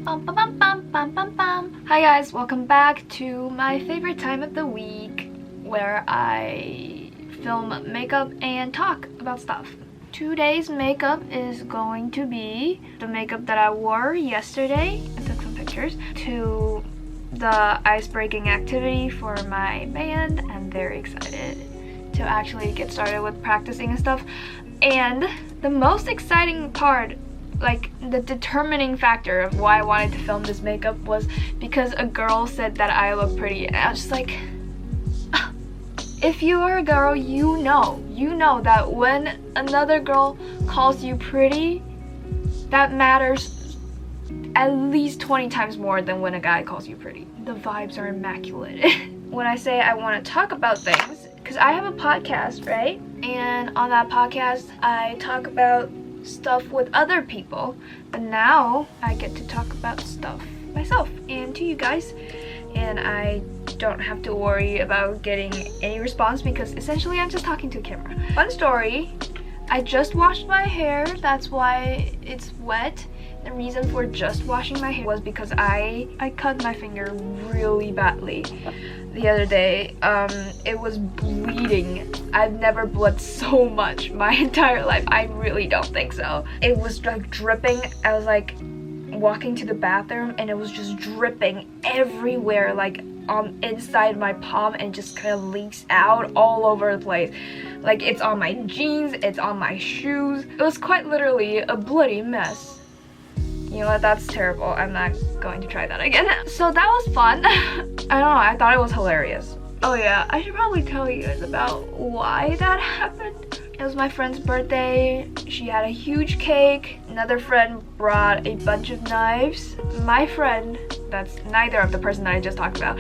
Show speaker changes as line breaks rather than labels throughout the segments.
Bum, bum, bum, bum, bum, bum, bum. Hi guys, welcome back to my favorite time of the week where I film makeup and talk about stuff. Today's makeup is going to be the makeup that I wore yesterday. I took some pictures to the ice-breaking activity for my band. I'm very excited to actually get started with practicing and stuff. And the most exciting part, like the determining factor of why I wanted to film this makeup, was because a girl said that I look pretty, and I was just like, if you are a girl, you know that when another girl calls you pretty, that matters at least 20 times more than when a guy calls you pretty. The vibes are immaculate. When I say I want to talk about things, because I have a podcast, right? And on that podcast, I talk about stuff with other people, but now I get to talk about stuff myself and to you guys, and I don't have to worry about getting any response because essentially I'm just talking to a camera. Fun story, I just washed my hair, that's why it's wet. The reason for just washing my hair was because I cut my finger really badly the other day. It was bleeding. I've never bled so much my entire life. I really don't think so. It was like dripping. I was like walking to the bathroom and it was just dripping everywhere, like inside my palm, and just kind of leaks out all over the place. Like it's on my jeans, it's on my shoes. It was quite literally a bloody mess. You know what, that's terrible. I'm not going to try that again. So that was fun. I don't know, I thought it was hilarious. Oh yeah, I should probably tell you guys about why that happened. It was my friend's birthday. She had a huge cake. Another friend brought a bunch of knives. My friend, that's neither of the person that I just talked about,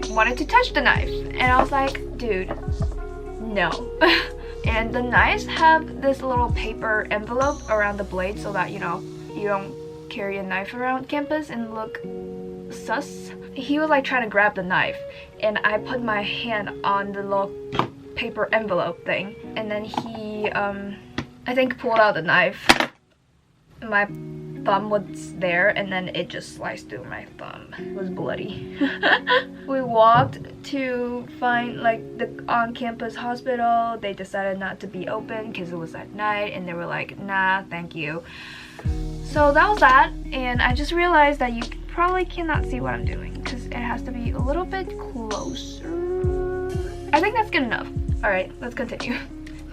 wanted to touch the knife. And I was like, dude, no. And the knives have this little paper envelope around the blade so that, you know, you don't carry a knife around campus and look sus. He was like trying to grab the knife, and I put my hand on the little paper envelope thing, and then he, I think pulled out the knife. My thumb was there, and then it just sliced through my thumb. It was bloody. We walked to find like the on-campus hospital. They decided not to be open because it was at night, and they were like, nah, thank you. So that was that, and I just realized that you probably cannot see what I'm doing because it has to be a little bit closer. I think that's good enough. Alright, let's continue.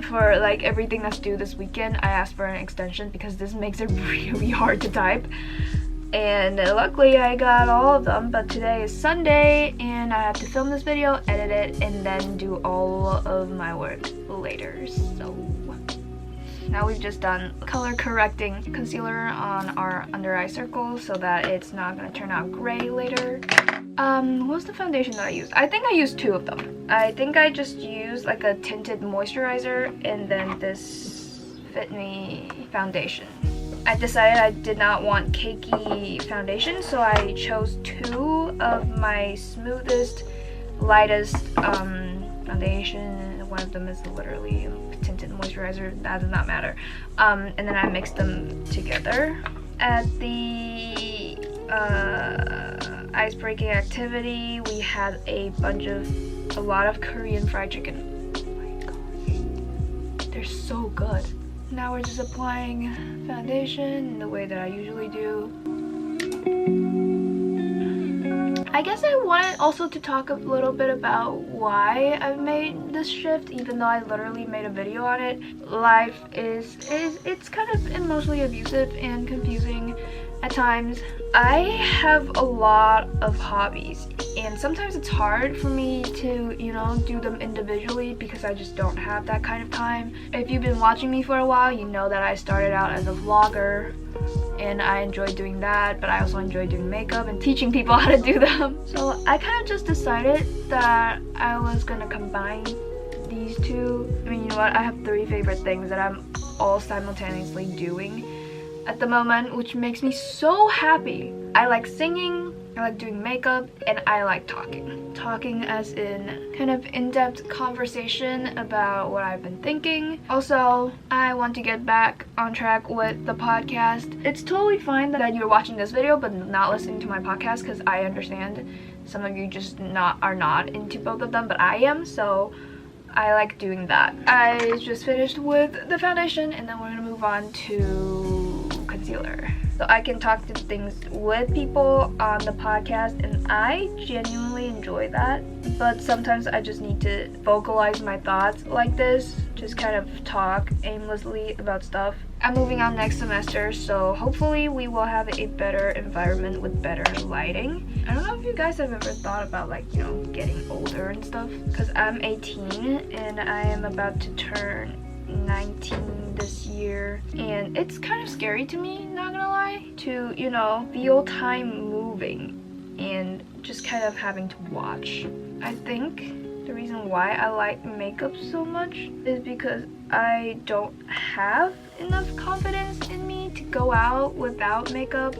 For like everything that's due this weekend, I asked for an extension because this makes it really hard to type, and luckily I got all of them. But today is Sunday and I have to film this video, edit it, and then do all of my work later. So now we've just done color correcting concealer on our under eye circles so that it's not gonna turn out gray later. What's the foundation that I used? I think I used two of them. I think I just used like a tinted moisturizer and then this Fit Me foundation. I decided I did not want cakey foundation, so I chose two of my smoothest, lightest foundation. One of them is literally tinted moisturizer, that does not matter. And then I mixed them together. At the ice-breaking activity, we had a lot of Korean fried chicken. Oh my gosh, they're so good. Now we're just applying foundation the way that I usually do. I guess I wanted also to talk a little bit about why I've made this shift, even though I literally made a video on it. Life it's kind of emotionally abusive and confusing at times. I have a lot of hobbies, and sometimes it's hard for me to, you know, do them individually because I just don't have that kind of time. If you've been watching me for a while, you know that I started out as a vlogger, and I enjoyed doing that, but I also enjoy doing makeup and teaching people how to do them. So I kind of just decided that I was gonna combine these two. I mean, you know what, I have 3 favorite things that I'm all simultaneously doing at the moment, which makes me so happy. I like singing, I like doing makeup, and I like talking. Talking as in kind of in-depth conversation about what I've been thinking. Also, I want to get back on track with the podcast. It's totally fine that you're watching this video but not listening to my podcast, because I understand some of you just are not into both of them, but I am, so I like doing that. I just finished with the foundation, and then we're gonna move on to concealer. So I can talk to things with people on the podcast, and I genuinely enjoy that. But sometimes I just need to vocalize my thoughts like this, just kind of talk aimlessly about stuff. I'm moving on next semester, so hopefully we will have a better environment with better lighting. I don't know if you guys have ever thought about, like, you know, getting older and stuff, because I'm 18 and I am about to turn 19 this year, and it's kind of scary to me, not gonna lie, to, you know, feel time moving and just kind of having to watch. I think the reason why I like makeup so much is because I don't have enough confidence in me to go out without makeup.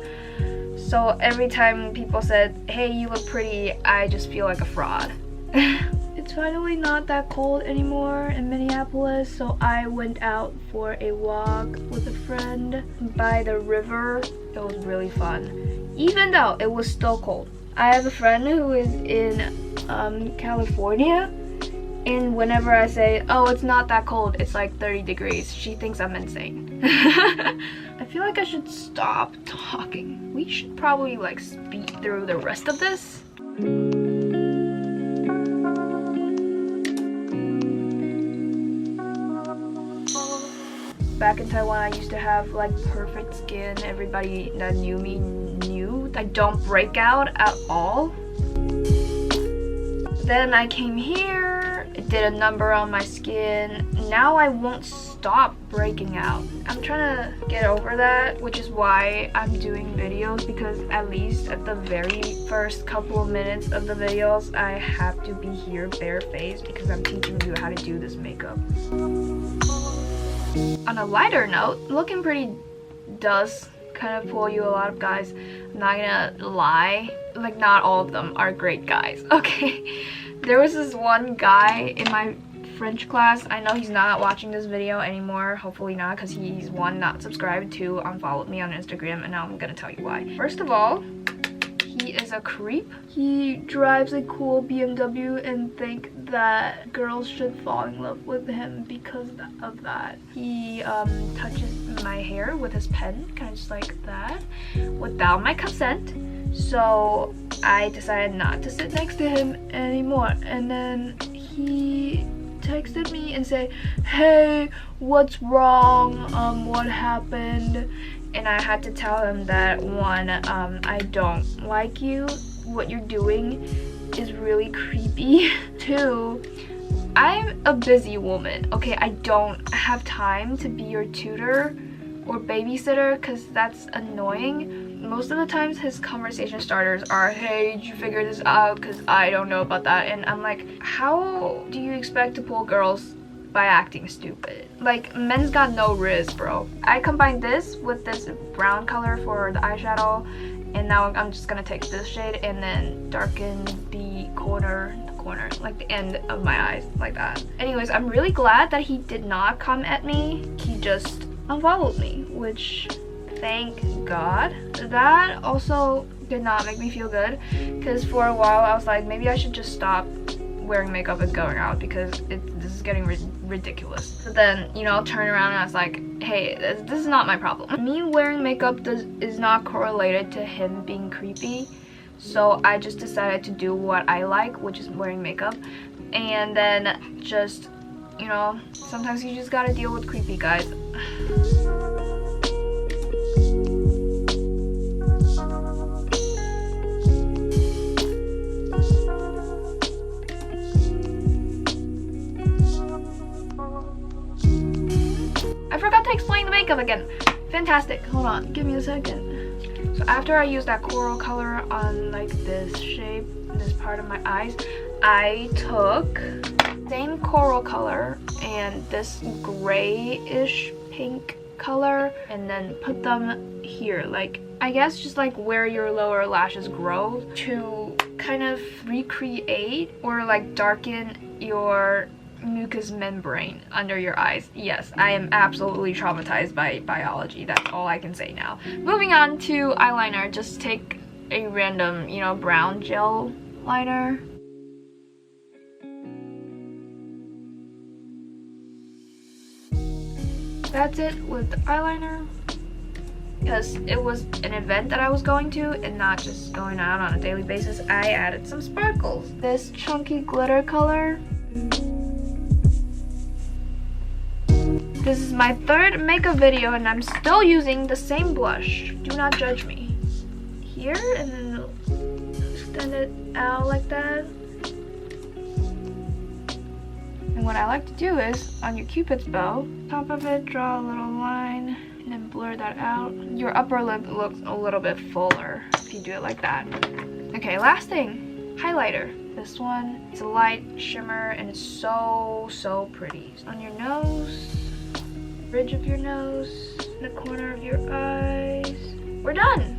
So every time people said, "Hey, you look pretty," I just feel like a fraud. It's finally not that cold anymore in Minneapolis, so I went out for a walk with a friend by the river. It was really fun, even though it was still cold. I have a friend who is in California, and whenever I say, "Oh, it's not that cold, it's like 30 degrees, she thinks I'm insane. I feel like I should stop talking. We should probably like speed through the rest of this. Back in Taiwan, I used to have like perfect skin. Everybody that knew me knew I don't break out at all. Then I came here, it did a number on my skin. Now I won't stop breaking out. I'm trying to get over that, which is why I'm doing videos, because at least at the very first couple of minutes of the videos, I have to be here barefaced because I'm teaching you how to do this makeup. On a lighter note, looking pretty does kind of pull you a lot of guys. I'm not gonna lie, like not all of them are great guys, okay? There was this one guy in my French class. I know he's not watching this video anymore, hopefully not, because he's one, not subscribed, two, unfollowed me on Instagram, and now I'm gonna tell you why. First of all, he is a creep. He drives a cool BMW and think that girls should fall in love with him because of that. He touches my hair with his pen, kind of just like that, without my consent. So I decided not to sit next to him anymore. And then he texted me and said, "Hey, what's wrong? What happened?" And I had to tell him that, one, I don't like you. What you're doing is really creepy. Two, I'm a busy woman, okay? I don't have time to be your tutor or babysitter, because that's annoying. Most of the times his conversation starters are, "Hey, did you figure this out? Because I don't know about that." And I'm like, how do you expect to pull girls by acting stupid? Like, men's got no riz, bro. I combined this with this brown color for the eyeshadow, and now I'm just gonna take this shade and then darken the corner, like the end of my eyes, like that. Anyways, I'm really glad that he did not come at me. He just unfollowed me, which, thank God. That also did not make me feel good, because for a while I was like, maybe I should just stop wearing makeup and going out, because this is getting ridiculous. But then, you know, I'll turn around and I was like, hey, this is not my problem. Me wearing makeup is not correlated to him being creepy. So I just decided to do what I like, which is wearing makeup. And then just, you know, sometimes you just gotta deal with creepy guys. I forgot to explain the makeup again. Fantastic. Hold on, give me a second. So after I use that coral color on like this shape, this part of my eyes, I took same coral color and this grayish pink color, and then put them here, like I guess just like where your lower lashes grow to kind of recreate or like darken your mucous membrane under your eyes. Yes, I am absolutely traumatized by biology. That's all I can say now. Moving on to eyeliner, just take a random, you know, brown gel liner. That's it with the eyeliner. Because it was an event that I was going to and not just going out on a daily basis, I added some sparkles. This chunky glitter color. This is my third makeup video and I'm still using the same blush. Do not judge me. Here, and then extend it out like that. And what I like to do is, on your cupid's bow, top of it, draw a little line, and then blur that out. Your upper lip looks a little bit fuller if you do it like that. Okay, last thing, highlighter. This one, it's a light shimmer and it's so pretty. On your nose, bridge of your nose, the corner of your eyes. We're done!